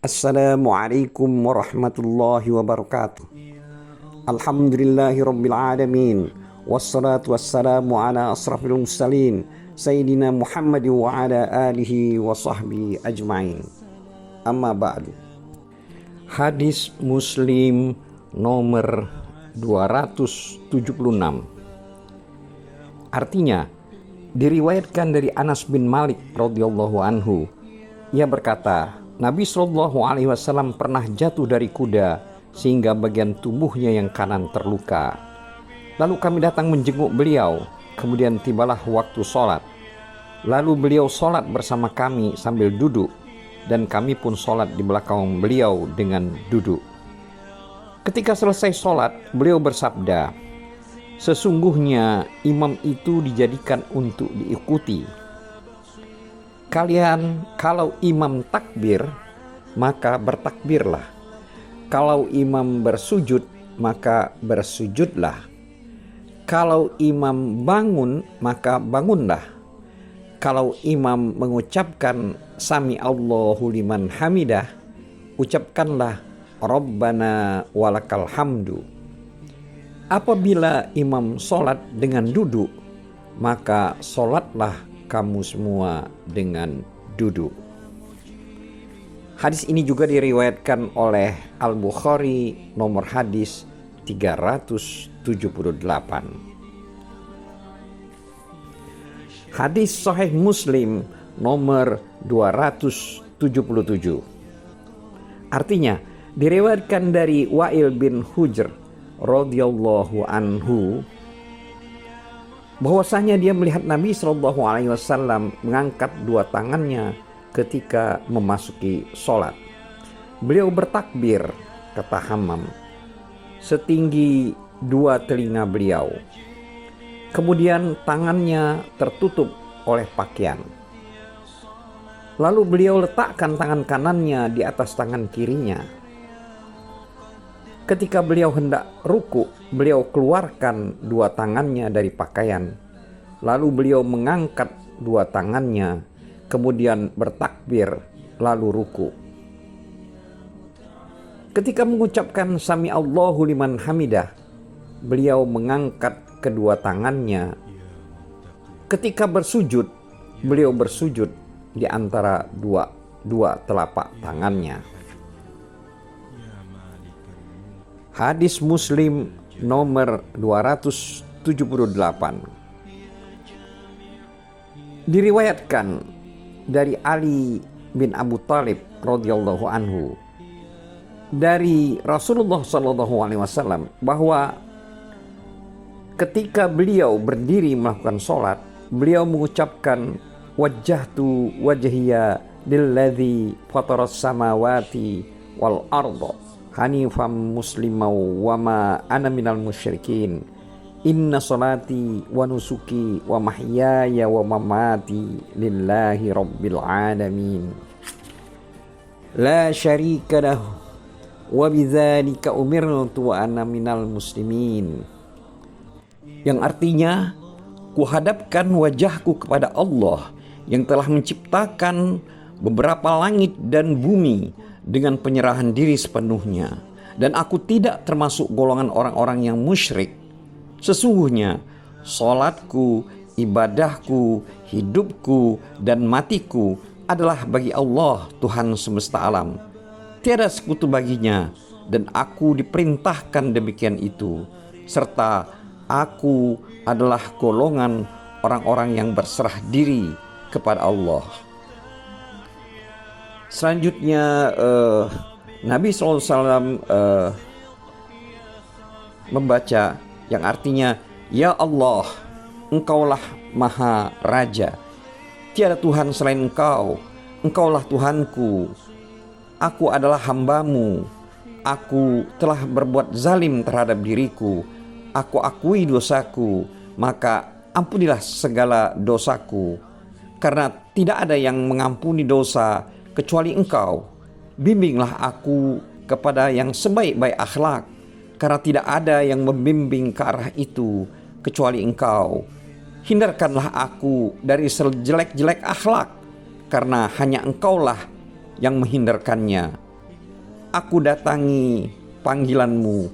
Assalamualaikum warahmatullahi wabarakatuh. Alhamdulillahi rabbil alamin. Wassalatu wassalamu ala asrafil mursalin Sayyidina Muhammad wa ala alihi wa sahbihi ajma'in. Amma ba'du. Hadis Muslim nomor 276. Artinya, diriwayatkan dari Anas bin Malik radhiyallahu anhu. Ia berkata, Nabi Shallallahu Alaihi Wasallam pernah jatuh dari kuda sehingga bagian tubuhnya yang kanan terluka. Lalu kami datang menjenguk beliau. Kemudian tibalah waktu sholat. Lalu beliau sholat bersama kami sambil duduk, dan kami pun sholat di belakang beliau dengan duduk. Ketika selesai sholat, beliau bersabda, sesungguhnya imam itu dijadikan untuk diikuti. Kalian kalau imam takbir, maka bertakbirlah. Kalau imam bersujud, maka bersujudlah. Kalau imam bangun, maka bangunlah. Kalau imam mengucapkan Sami Allahu liman hamidah, ucapkanlah Rabbana walakal hamdu. Apabila imam sholat dengan duduk, maka sholatlah kamu semua dengan duduk. Hadis ini juga diriwayatkan oleh Al-Bukhari nomor hadis 378. Hadis Sahih Muslim nomor 277. Artinya, diriwayatkan dari Wa'il bin Hujr radhiyallahu anhu bahwasanya dia melihat Nabi Shallallahu Alaihi Wasallam mengangkat dua tangannya ketika memasuki sholat. Beliau bertakbir, kata Hammam, setinggi dua telinga beliau. Kemudian tangannya tertutup oleh pakaian. Lalu beliau letakkan tangan kanannya di atas tangan kirinya. Ketika beliau hendak ruku, beliau keluarkan dua tangannya dari pakaian. Lalu beliau mengangkat dua tangannya, kemudian bertakbir, lalu ruku. Ketika mengucapkan Sami Allahu liman hamidah, beliau mengangkat kedua tangannya. Ketika bersujud, beliau bersujud di antara dua telapak tangannya. Hadis Muslim nomor 278. Diriwayatkan dari Ali bin Abu Thalib radhiyallahu anhu dari Rasulullah sallallahu alaihi wasallam bahwa ketika beliau berdiri melakukan sholat, beliau mengucapkan wajjahtu wajhiya lilladzi fataras samawati wal arda hanifam muslimau wa ma ana minal musyrikin. Inna salati wa nusuki wa mahyaya wa mamati lillahi rabbil alamin. La syarika lahu wa bidzalika umirtu wa ana minal muslimin. Yang artinya, kuhadapkan wajahku kepada Allah yang telah menciptakan beberapa langit dan bumi dengan penyerahan diri sepenuhnya, dan aku tidak termasuk golongan orang-orang yang musyrik. Sesungguhnya salatku, ibadahku, hidupku dan matiku adalah bagi Allah Tuhan semesta alam. Tiada sekutu baginya, dan aku diperintahkan demikian itu, serta aku adalah golongan orang-orang yang berserah diri kepada Allah. Selanjutnya Nabi SAW membaca yang artinya, ya Allah, engkaulah maha raja, tiada Tuhan selain engkau, engkaulah Tuhanku, aku adalah hambamu, aku telah berbuat zalim terhadap diriku, aku akui dosaku, maka ampunilah segala dosaku, karena tidak ada yang mengampuni dosa kecuali engkau. Bimbinglah aku kepada yang sebaik-baik akhlak, karena tidak ada yang membimbing ke arah itu kecuali engkau. Hindarkanlah aku dari sejelek-jelek akhlak, karena hanya engkaulah yang menghindarkannya. aku datangi panggilanmu,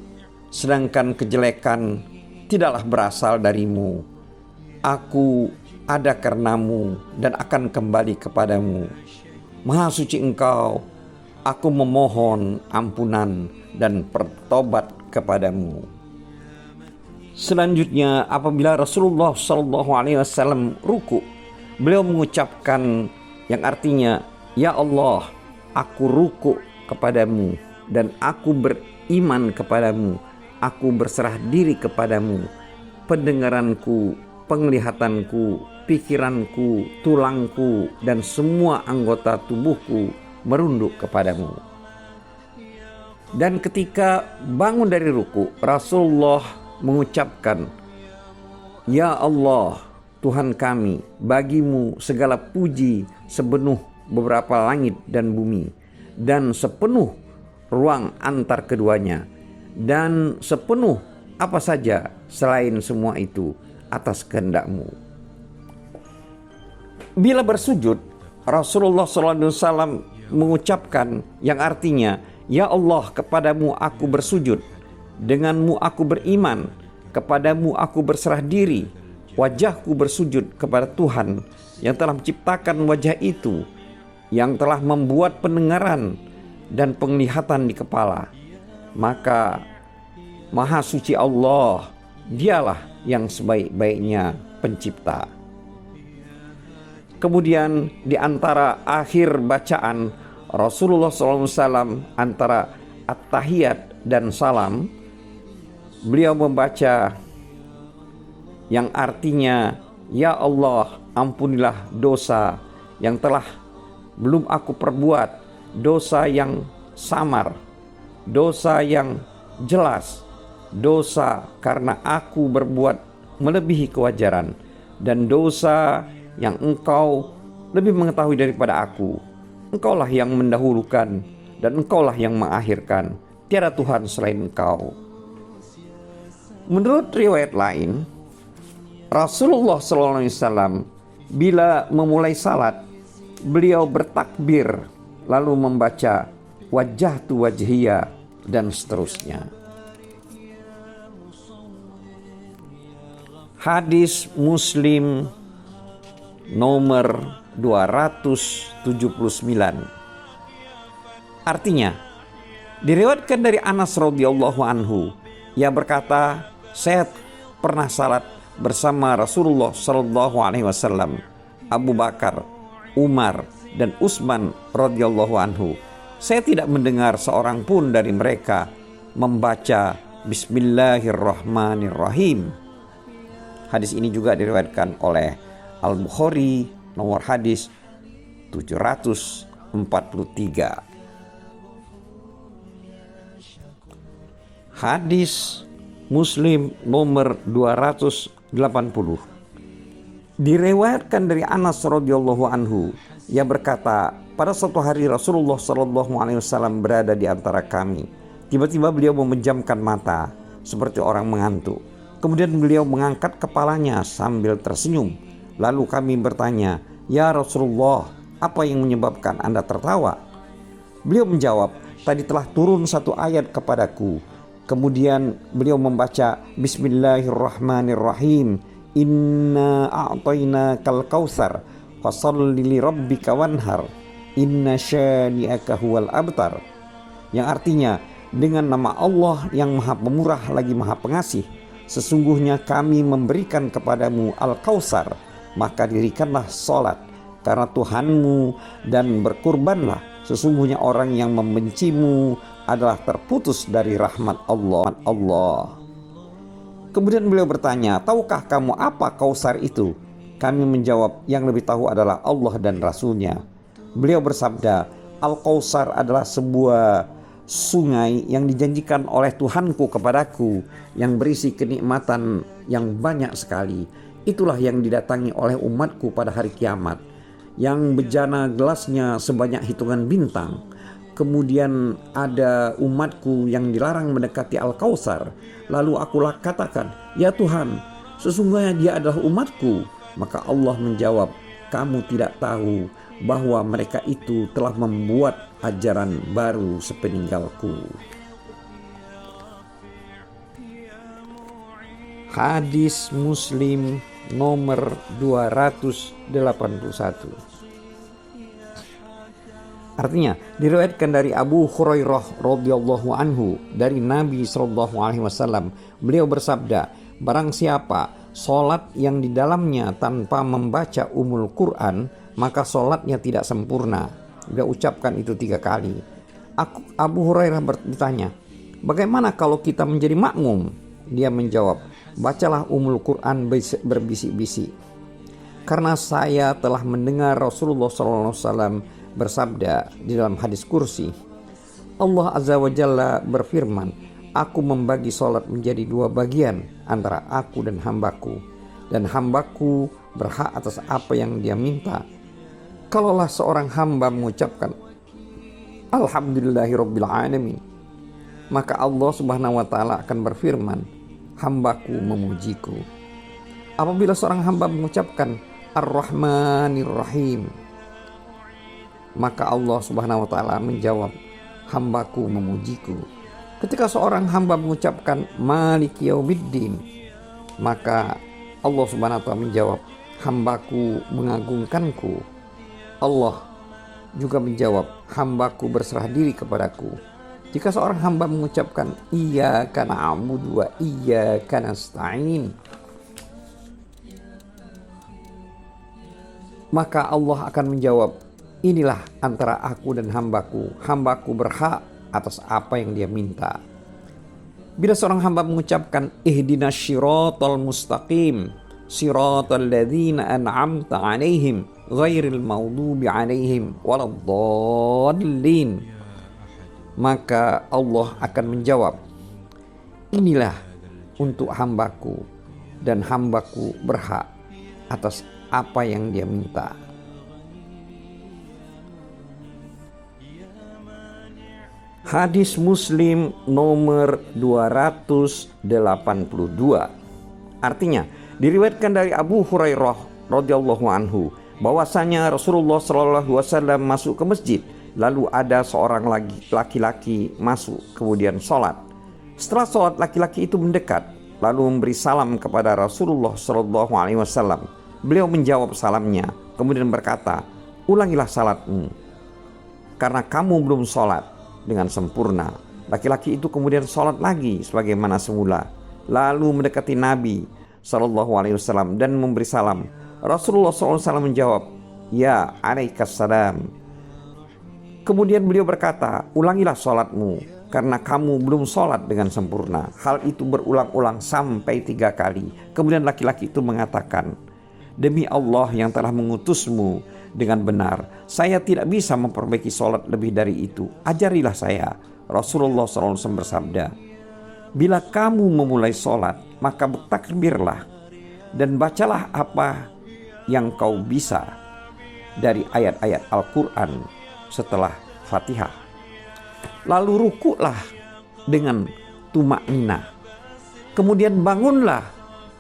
sedangkan kejelekan tidaklah berasal darimu. Aku ada karenamu dan akan kembali kepadamu. Maha suci Engkau, aku memohon ampunan dan bertobat kepadamu. Selanjutnya, apabila Rasulullah SAW ruku, beliau mengucapkan yang artinya, ya Allah, aku ruku kepadamu dan aku beriman kepadamu, aku berserah diri kepadamu. Pendengaranku, penglihatanku, pikiranku, tulangku, dan semua anggota tubuhku merunduk kepadamu. Dan ketika bangun dari ruku, Rasulullah mengucapkan, ya Allah, Tuhan kami, bagimu segala puji sepenuh beberapa langit dan bumi, dan sepenuh ruang antar keduanya, dan sepenuh apa saja selain semua itu atas kehendak-Mu. Bila bersujud, Rasulullah SAW mengucapkan yang artinya, ya Allah, kepadamu aku bersujud, denganmu aku beriman, kepadamu aku berserah diri, wajahku bersujud kepada Tuhan yang telah menciptakan wajah itu, yang telah membuat pendengaran dan penglihatan di kepala. Maka Maha suci Allah, dialah yang sebaik-baiknya pencipta. Kemudian di antara akhir bacaan Rasulullah SAW antara at-tahiyat dan salam, beliau membaca yang artinya, ya Allah, ampunilah dosa yang telah belum aku perbuat, dosa yang samar, dosa yang jelas, dosa karena aku berbuat melebihi kewajaran, dan dosa yang Engkau lebih mengetahui daripada aku. Engkaulah yang mendahulukan dan Engkaulah yang mengakhirkan, tiada Tuhan selain Engkau. Menurut riwayat lain, Rasulullah SAW bila memulai salat, beliau bertakbir lalu membaca wajjahtu wajhiya dan seterusnya. Hadis Muslim nomor 279. Artinya, diriwayatkan dari Anas radhiyallahu anhu, ia berkata, saya pernah salat bersama Rasulullah sallallahu alaihi wasallam, Abu Bakar, Umar, dan Utsman radhiyallahu anhu. Saya tidak mendengar seorang pun dari mereka membaca Bismillahirrahmanirrahim. Hadis ini juga diriwayatkan oleh Al-Bukhari nomor hadis 743. Hadis Muslim nomor 280 diriwayatkan dari Anas radhiyallahu anhu, ia berkata, pada suatu hari Rasulullah sallallahu alaihi wasallam berada di antara kami. Tiba-tiba beliau memejamkan mata seperti orang mengantuk. Kemudian beliau mengangkat kepalanya sambil tersenyum. Lalu kami bertanya, ya Rasulullah, apa yang menyebabkan Anda tertawa? Beliau menjawab, tadi telah turun satu ayat kepadaku. Kemudian beliau membaca Bismillahirrahmanirrahim. Inna a'tainakal kautsar fasholli li rabbika wanhar. Inna syani'aka huwal abtar. Yang artinya, dengan nama Allah yang Maha Pemurah lagi Maha Pengasih, sesungguhnya kami memberikan kepadamu Al-Kautsar, maka dirikanlah salat karena Tuhanmu dan berkurbanlah. Sesungguhnya orang yang membencimu adalah terputus dari rahmat Allah. Kemudian beliau bertanya, tahukah kamu apa Kautsar itu? Kami menjawab, yang lebih tahu adalah Allah dan Rasulnya. Beliau bersabda, Al-Kautsar adalah sebuah sungai yang dijanjikan oleh Tuhanku kepadaku, yang berisi kenikmatan yang banyak sekali. Itulah yang didatangi oleh umatku pada hari kiamat, yang bejana gelasnya sebanyak hitungan bintang. Kemudian ada umatku yang dilarang mendekati Al-Kautsar. Lalu akulah katakan, ya Tuhan, sesungguhnya dia adalah umatku. Maka Allah menjawab, kamu tidak tahu bahwa mereka itu telah membuat ajaran baru sepeninggalku. Hadis Muslim nomor 281. Artinya diriwayatkan dari Abu Hurairah radhiyallahu anhu dari Nabi sallallahu alaihi wasallam, beliau bersabda, barang siapa salat yang di dalamnya tanpa membaca Ummul Quran, maka salatnya tidak sempurna. Dia ucapkan itu 3 kali. Abu Hurairah bertanya, bagaimana kalau kita menjadi makmum? Dia menjawab, bacalah Ummul Quran berbisik-bisik. Karena saya telah mendengar Rasulullah SAW bersabda di dalam hadis kursi, Allah Azza wa Jalla berfirman, aku membagi salat menjadi 2 bagian antara aku dan hambaku, dan hambaku berhak atas apa yang dia minta. Kalaulah seorang hamba mengucapkan Alhamdulillahirabbil alamin, maka Allah Subhanahu wa taala akan berfirman, hambaku memujiku. Apabila seorang hamba mengucapkan Ar-Rahmanir Rahim, maka Allah Subhanahu wa taala menjawab, hambaku memujiku. Ketika seorang hamba mengucapkan Maliki Yaumiddin, maka Allah Subhanahu wa taala menjawab, hambaku mengagungkanku. Allah juga menjawab, hambaku berserah diri kepadaku. Jika seorang hamba mengucapkan Iyyaka na'budu wa iyyaka nasta'in, maka Allah akan menjawab, inilah antara aku dan hambaku. Hambaku berhak atas apa yang dia minta. Bila seorang hamba mengucapkan ihdinas syiratal mustaqim, syiratal ladzina an'amta 'alaihim ghairil maghdubi 'alaihim waladdallin, maka Allah akan menjawab, inilah untuk hambaku dan hambaku berhak atas apa yang dia minta. Hadis Muslim nomor 282. Artinya diriwayatkan dari Abu Hurairah radhiyallahu anhu bahwasanya Rasulullah sallallahu alaihi wasallam masuk ke masjid, lalu ada seorang laki-laki masuk kemudian sholat. Setelah sholat, laki-laki itu mendekat lalu memberi salam kepada Rasulullah sallallahu alaihi wasallam. Beliau menjawab salamnya, kemudian berkata, ulangilah salatmu karena kamu belum sholat dengan sempurna. Laki-laki itu kemudian sholat lagi sebagaimana semula, lalu mendekati Nabi sallallahu alaihi wasallam dan memberi salam. Rasulullah sallallahu alaihi wasallam menjawab, ya alaikassalam. Kemudian beliau berkata, ulangilah sholatmu karena kamu belum sholat dengan sempurna. Hal itu berulang-ulang sampai 3 kali. Kemudian laki-laki itu mengatakan, demi Allah yang telah mengutusmu dengan benar, saya tidak bisa memperbaiki sholat lebih dari itu. Ajarilah saya. Rasulullah SAW bersabda, bila kamu memulai sholat, maka bertakbirlah dan bacalah apa yang kau bisa dari ayat-ayat Al-Quran setelah Fatihah. Lalu rukuklah dengan tumakninah. Kemudian bangunlah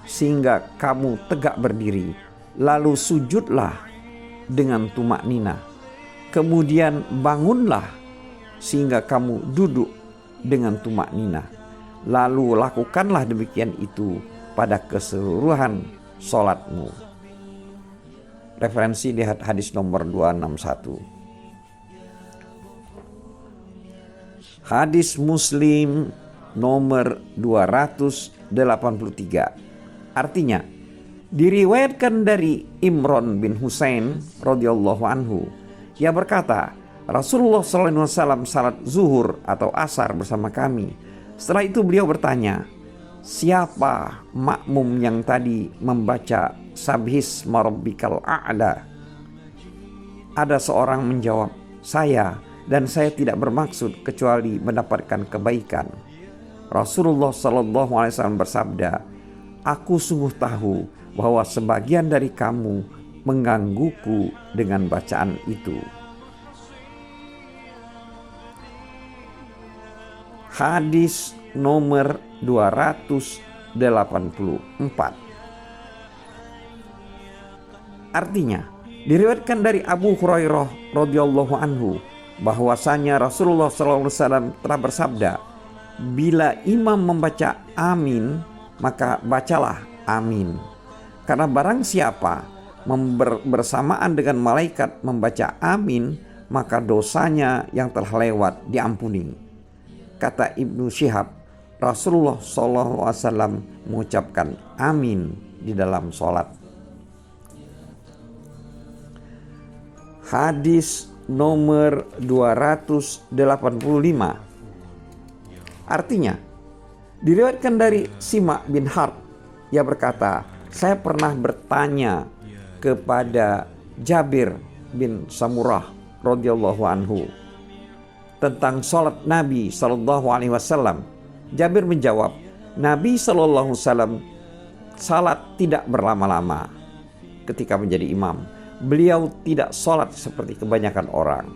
sehingga kamu tegak berdiri. Lalu sujudlah dengan tumakninah. Kemudian bangunlah sehingga kamu duduk dengan tumakninah. Lalu lakukanlah demikian itu pada keseluruhan sholatmu. Referensi lihat hadis nomor 261. Hadis Muslim nomor 283. Artinya diriwayatkan dari Imran bin Husain radhiyallahu anhu. Ia berkata, Rasulullah SAW salat zuhur atau asar bersama kami. Setelah itu beliau bertanya, siapa makmum yang tadi membaca Sabhisma Rabbikal A'la? Ada seorang menjawab, saya, dan saya tidak bermaksud kecuali mendapatkan kebaikan. Rasulullah SAW bersabda, aku sungguh tahu bahwa sebagian dari kamu menggangguku dengan bacaan itu. Hadis nomor 284. Artinya diriwayatkan dari Abu Hurairah radhiyallahu anhu bahwasanya Rasulullah SAW telah bersabda, bila imam membaca amin, maka bacalah amin. Karena barang siapa bersamaan dengan malaikat membaca amin, maka dosanya yang telah lewat diampuni. Kata Ibnu Syihab, Rasulullah SAW mengucapkan amin di dalam sholat. Hadis nomor 285. Artinya, diriwayatkan dari Simak bin Harb, ia berkata, saya pernah bertanya kepada Jabir bin Samurah radhiyallahu anhu tentang sholat Nabi SAW. Jabir menjawab, Nabi SAW salat tidak berlama-lama ketika menjadi imam. Beliau tidak sholat seperti kebanyakan orang.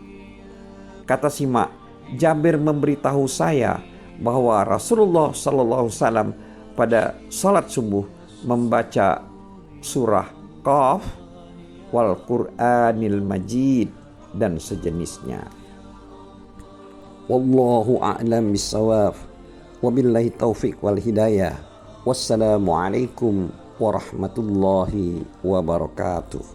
Kata Simak, Jabir memberitahu saya bahwa Rasulullah SAW pada sholat subuh membaca surah Qaf wal Qur'anil Majid dan sejenisnya. Wallahu a'lam bissawab. Wabillahi taufiq wal hidayah. Wassalamualaikum warahmatullahi wabarakatuh.